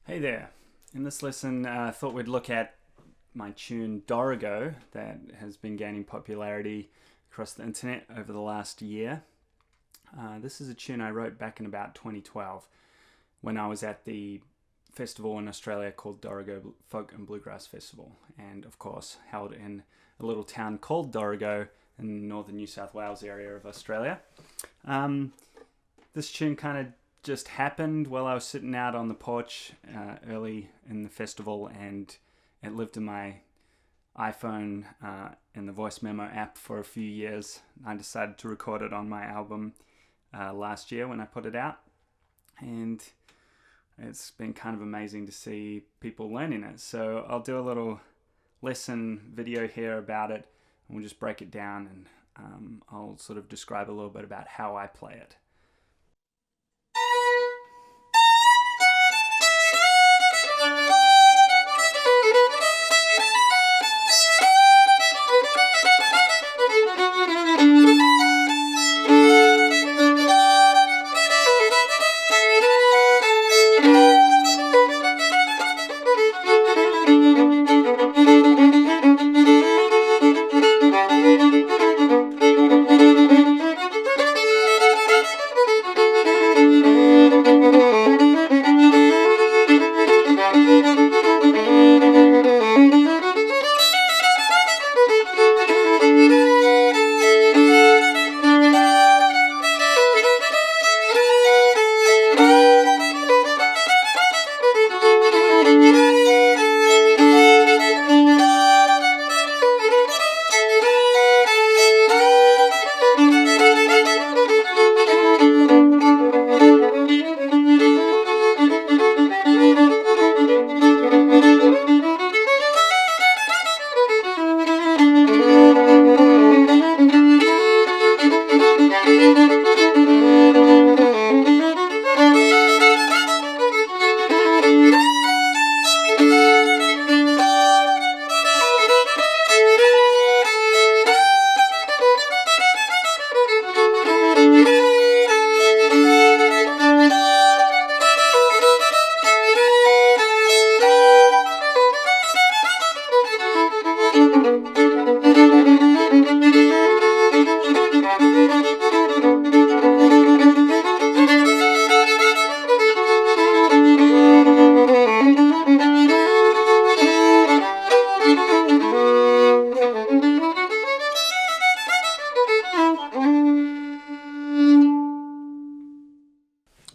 Hey there. In this lesson, I thought we'd look at my tune Dorrigo that has been gaining popularity across the internet over the last year. This is a tune I wrote back in about 2012 when I was at the festival in Australia called Dorrigo Folk and Bluegrass Festival, and of course held in a little town called Dorrigo in northern New South Wales area of Australia. This tune kind of just happened while I was sitting out on the porch early in the festival, and it lived in my iPhone in the voice memo app for a few years. I decided to record it on my album last year when I put it out, and it's been kind of amazing to see people learning it. So I'll do a little lesson video here about it, and we'll just break it down, and I'll sort of describe a little bit about how I play it.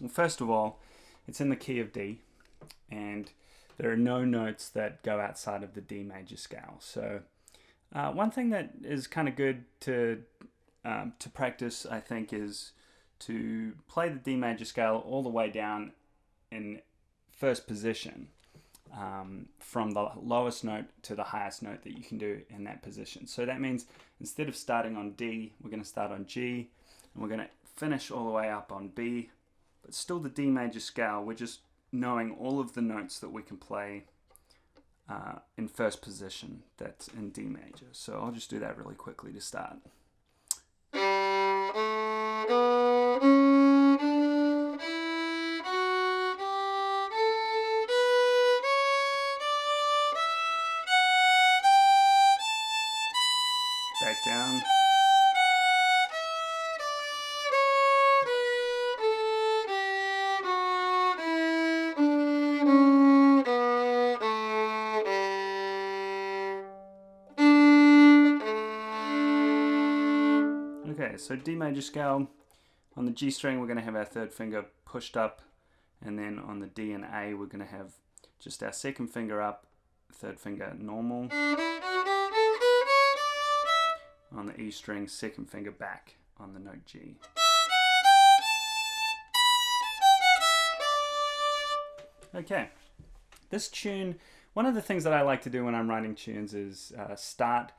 Well, first of all, it's in the key of D, and there are no notes that go outside of the D major scale. So one thing that is kind of good to practice, I think, is to play the D major scale all the way down in first position, from the lowest note to the highest note that you can do in that position. So that means instead of starting on D, we're going to start on G, and we're going to finish all the way up on B, but still the D major scale. We're just knowing all of the notes that we can play in first position that's in D major. So I'll just do that really quickly to start. Back down. Okay, so D major scale, on the G string we're going to have our third finger pushed up, and then on the D and A we're going to have just our second finger up, third finger normal. On the E string, second finger back on the note G. Okay, this tune, one of the things that I like to do when I'm writing tunes is start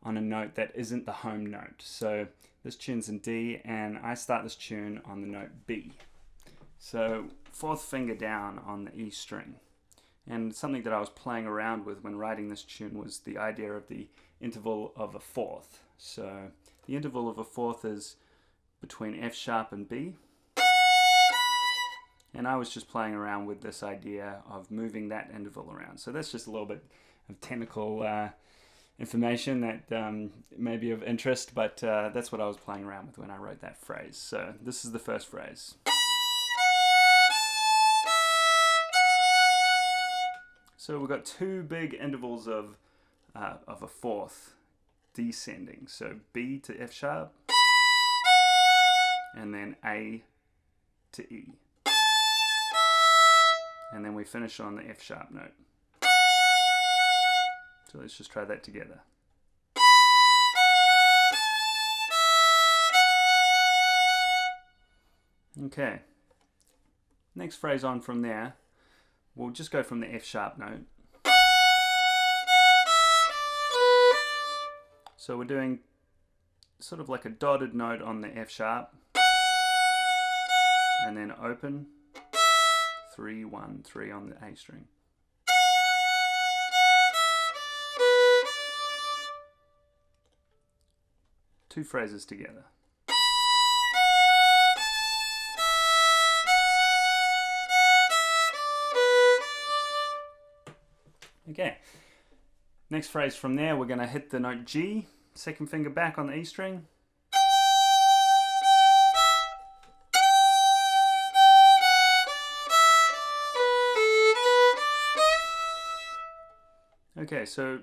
on a note that isn't the home note. So this tune's in D, and I start this tune on the note B. So fourth finger down on the E string. And something that I was playing around with when writing this tune was the idea of the interval of a fourth. So the interval of a fourth is between F sharp and B. And I was just playing around with this idea of moving that interval around. So that's just a little bit of technical information that may be of interest, but that's what I was playing around with when I wrote that phrase. So this is the first phrase. So we've got two big intervals of a fourth descending. So B to F sharp, and then A to E. And then we finish on the F sharp note. So let's just try that together. Okay. Next phrase on from there, we'll just go from the F sharp note. So we're doing sort of like a dotted note on the F sharp, and then open, 3, 1, 3 on the A string. Two phrases together. Okay, next phrase from there, we're going to hit the note G, second finger back on the E string. Okay, so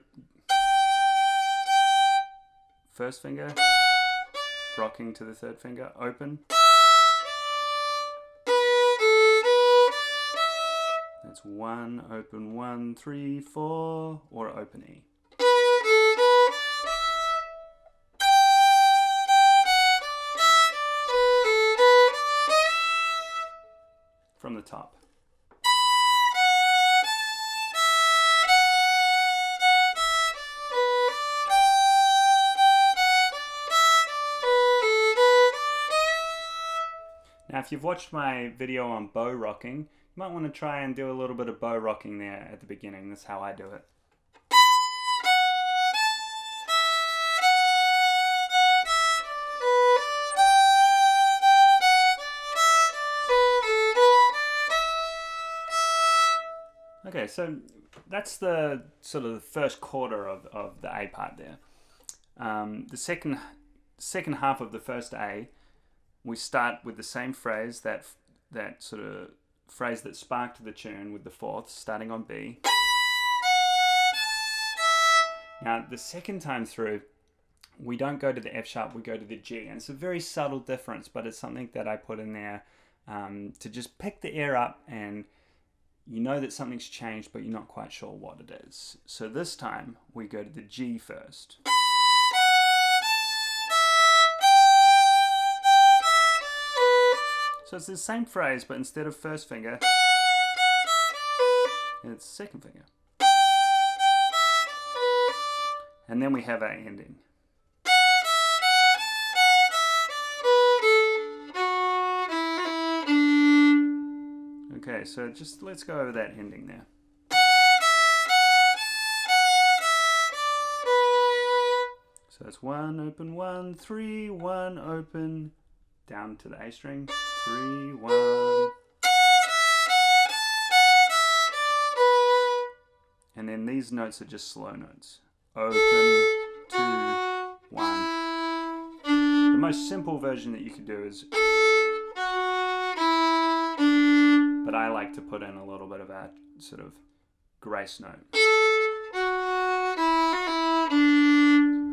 first finger, rocking to the third finger, open. That's 1, open 1, 3, 4, or open E. From the top. Now, if you've watched my video on bow rocking, you might want to try and do a little bit of bow rocking there at the beginning. That's how I do it. Okay, so that's the sort of the first quarter of the A part there. The second half of the first A, we start with the same phrase, that sort of phrase that sparked the tune with the fourth, starting on B. Now, the second time through, we don't go to the F sharp, we go to the G. And it's a very subtle difference, but it's something that I put in there to just pick the air up, and you know that something's changed, but you're not quite sure what it is. So this time, we go to the G first. So it's the same phrase, but instead of first finger, it's second finger. And then we have our ending. Okay, so just let's go over that ending there. So it's 1, open 1, 3, 1, open, down to the A string, 3, 1. And then these notes are just slow notes. Open, 2, 1. The most simple version that you could do is, but I like to put in a little bit of a sort of grace note.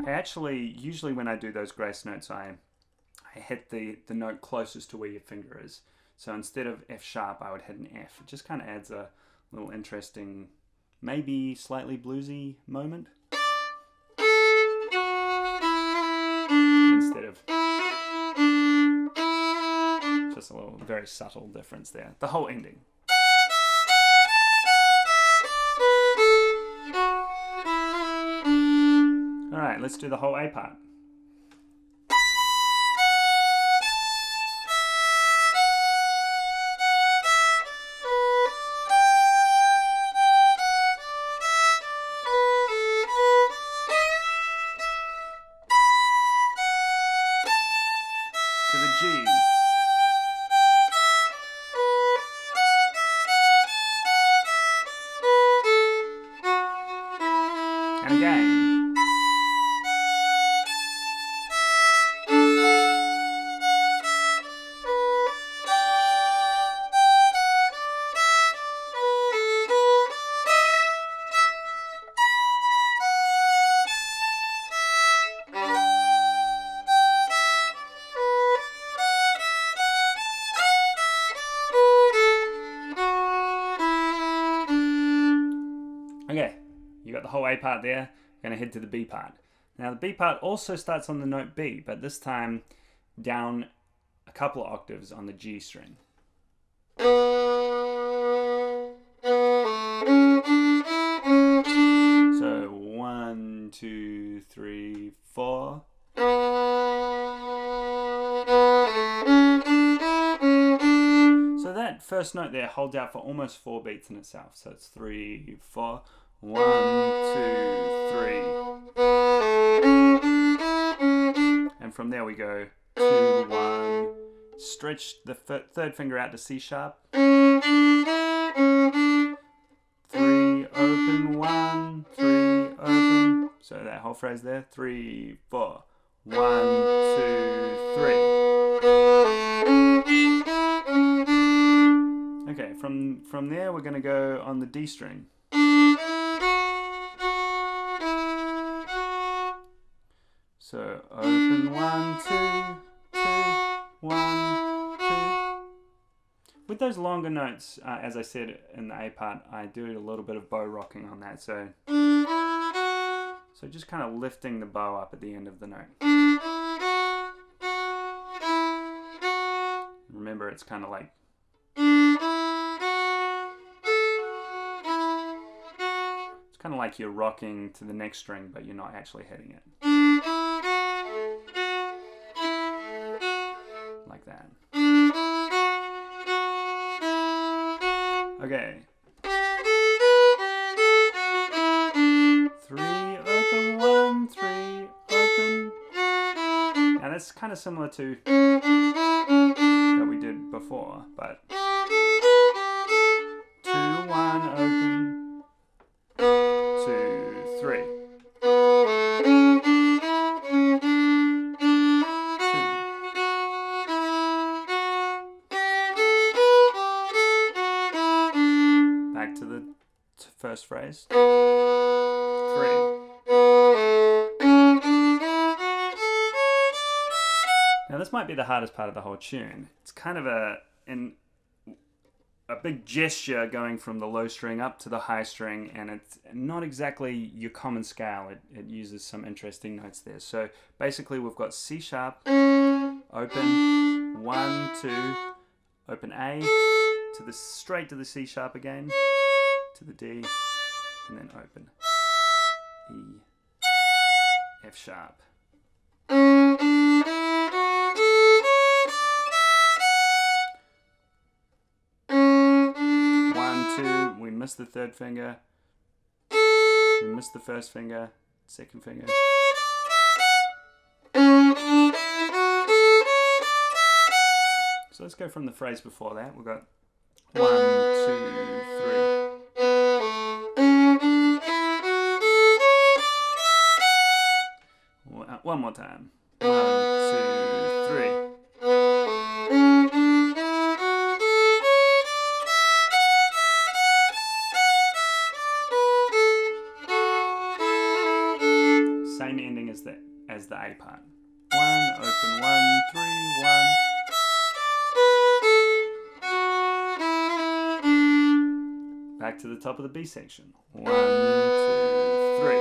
I actually, usually when I do those grace notes, I hit the note closest to where your finger is. So instead of F sharp, I would hit an F. It just kind of adds a little interesting, maybe slightly bluesy moment. Instead of just a little very subtle difference there. The whole ending. All right, let's do the whole A part. To the G. the whole A part there. We're going to head to the B part. Now the B part also starts on the note B, but this time down a couple of octaves on the G string. So 1, 2, 3, 4. So that first note there holds out for almost 4 beats in itself. So it's 3, 4, 1, 2, 3. And from there we go 2, 1. Stretch the third finger out to C sharp. 3, open, 1, 3, open. So that whole phrase there. 3, 4. 1, 2, 3. Okay, from there we're going to go on the D string. So open 1, 2, 2, 1, 2. With those longer notes, as I said in the A part, I do a little bit of bow rocking on that. So just kind of lifting the bow up at the end of the note. Remember, it's kind of like you're rocking to the next string, but you're not actually hitting it. Like that. Okay. 3, open, 1, 3, open. Now that's kind of similar to that we did before, but 2, 1, open, 2, 3. 2. Back to the first phrase. 3. Now this might be the hardest part of the whole tune. It's kind of a big gesture going from the low string up to the high string, and it's not exactly your common scale. It uses some interesting notes there. So basically we've got C sharp, open, 1, 2, open A, to the straight to the C sharp again, to the D, and then open E, F sharp. 1, 2, we missed the third finger, we missed the first finger, second finger. So let's go from the phrase before that. We've got 1, 2, 3. One more time. 1, 2, 3. Same ending as the A part. 1, open, 1, 3, 1. Back to the top of the B section. 1, 2, 3.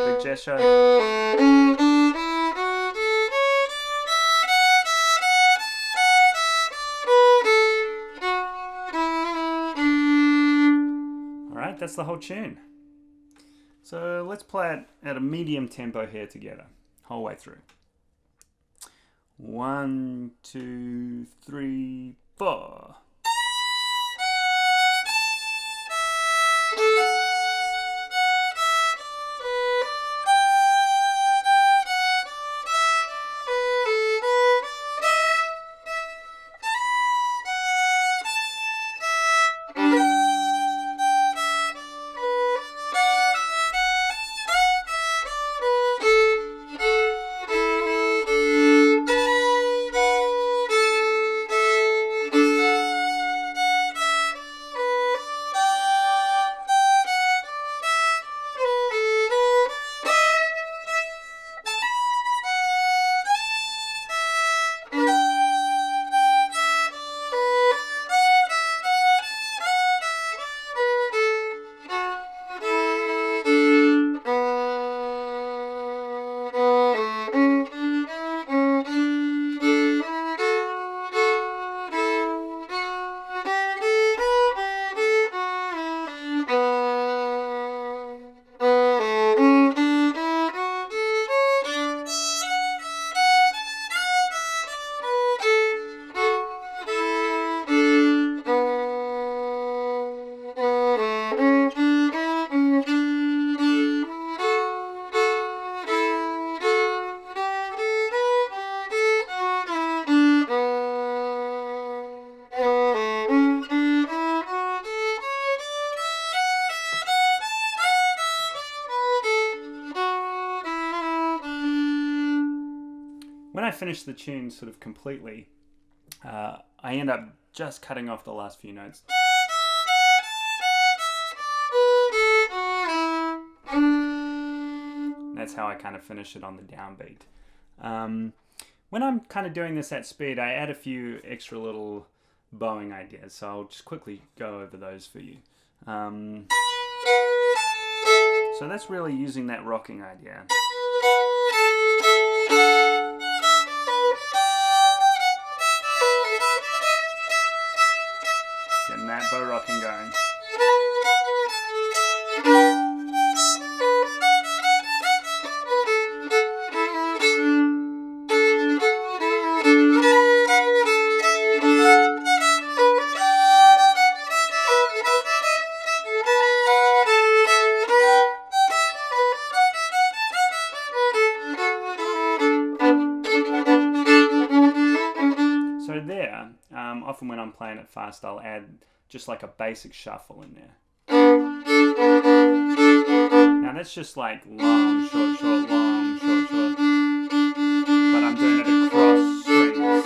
Big gesture. Alright, that's the whole tune. So let's play it at a medium tempo here together, whole way through. 1, 2, 3, 4. finish the tune sort of completely, I end up just cutting off the last few notes. That's how I kind of finish it on the downbeat. When I'm kind of doing this at speed, I add a few extra little bowing ideas, so I'll just quickly go over those for you. So that's really using that rocking idea. Getting that bow rocking going. So there, often when I'm playing it fast, I'll add just like a basic shuffle in there. Now that's just like long, short, short, long, short, short. But I'm doing it across strings.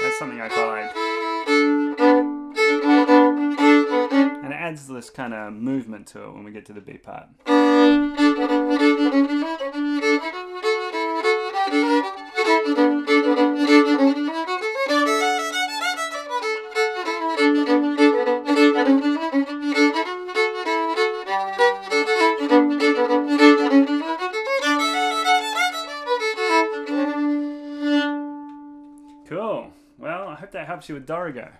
That's something I quite like. And it adds this kind of movement to it when we get to the B part. Cool. Well, I hope that helps you with Dorrigo.